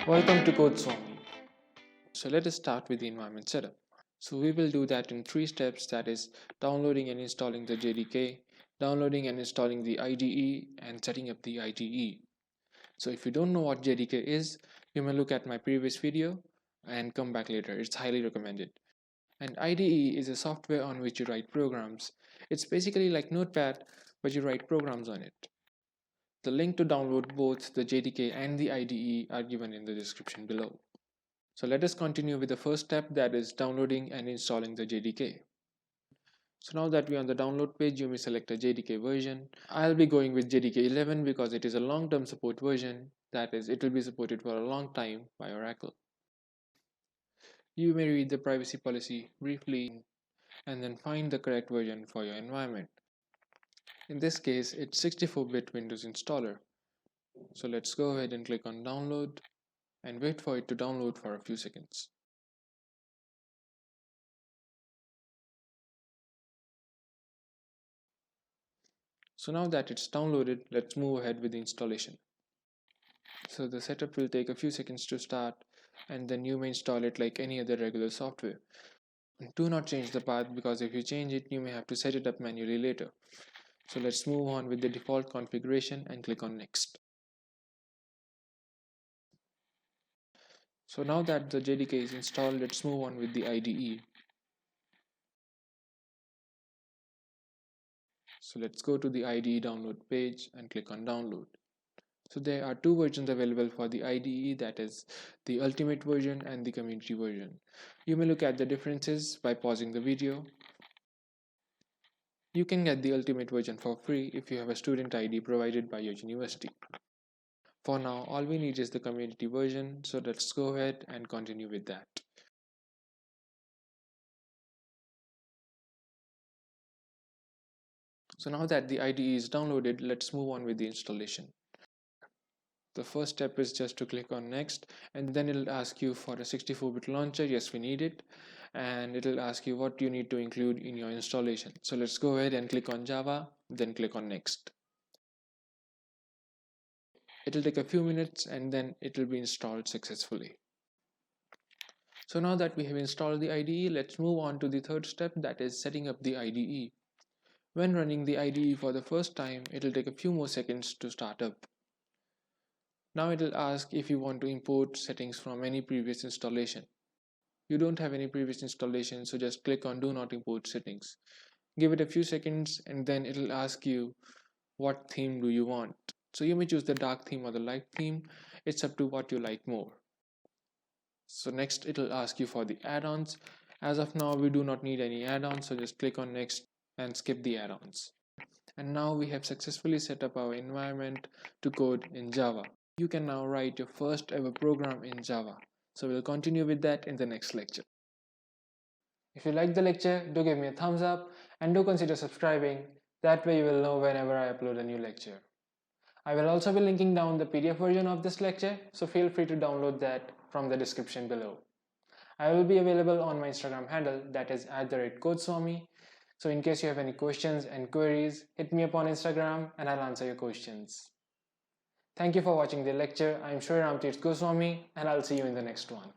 Welcome to Goswami. So let us start with the environment setup. So we will do that in 3 steps, that is downloading and installing the JDK, downloading and installing the IDE, and setting up the IDE. So if you don't know what JDK is, you may look at my previous video and come back later. It's highly recommended. And IDE is a software on which you write programs. It's basically like Notepad, but you write programs on it. The link to download both the JDK and the IDE are given in the description below. So let us continue with the first step, that is downloading and installing the JDK. So now that we are on the download page, you may select a JDK version. I'll be going with JDK 11 because it is a long-term support version, that is, it will be supported for a long time by Oracle. You may read the privacy policy briefly and then find the correct version for your environment. In this case, it's 64-bit Windows installer. So let's go ahead and click on download and wait for it to download for a few seconds. So now that it's downloaded, let's move ahead with the installation. So the setup will take a few seconds to start, and then you may install it like any other regular software. Do not change the path, because if you change it, you may have to set it up manually later. So let's move on with the default configuration and click on next. So now that the JDK is installed, let's move on with the IDE. So let's go to the IDE download page and click on download. So there are 2 versions available for the IDE, that is the ultimate version and the community version. You may look at the differences by pausing the video. You can get the ultimate version for free if you have a student ID provided by your university. For now, all we need is the community version, so let's go ahead and continue with that. So now that the IDE is downloaded, let's move on with the installation. The first step is just to click on next, and then it'll ask you for a 64-bit launcher. Yes, we need it. And it'll ask you what you need to include in your installation. So let's go ahead and click on Java, then click on next. It'll take a few minutes and then it'll be installed successfully. So now that we have installed the IDE, let's move on to the third step, that is setting up the IDE. When running the IDE for the first time, it'll take a few more seconds to start up. Now it'll ask if you want to import settings from any previous installation. You don't have any previous installation, so just click on do not import settings. Give it a few seconds and then it'll ask you what theme do you want. So you may choose the dark theme or the light theme. It's up to what you like more. So next it'll ask you for the add-ons. As of now, we do not need any add-ons, so just click on next and skip the add-ons. And now we have successfully set up our environment to code in Java. You can now write your first ever program in Java. So we'll continue with that in the next lecture. If you like the lecture, do give me a thumbs up and do consider subscribing. That way you will know whenever I upload a new lecture. I will also be linking down the PDF version of this lecture, so feel free to download that from the description below. I will be available on my Instagram handle, that is @Goswami. So in case you have any questions and queries, hit me up on Instagram and I'll answer your questions. Thank you for watching the lecture. I am Shray R Goswami and I'll see you in the next one.